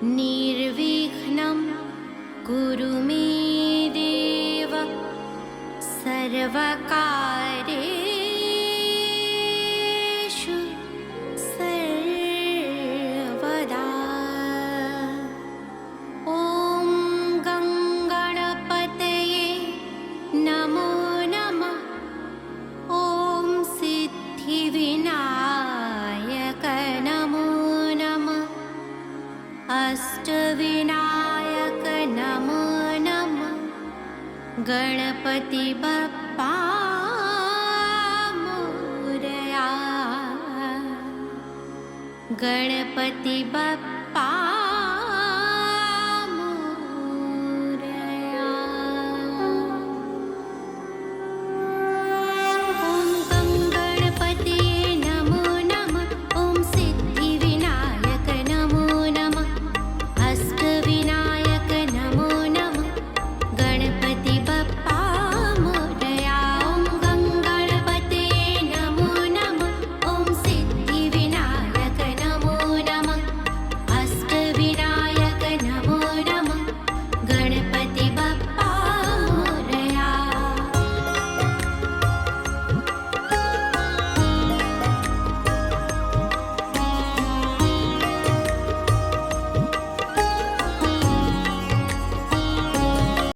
निर्विघ्नं कुरु मे देव सर्वकार्येषु सर्वदा। ॐ गङ्गणपतये नमो नमः। ॐ सिद्धिविनायक नमो नमः। अष्टविनायक नमो नमः। गणपति बप्पा मोरया। गणपति बप्पा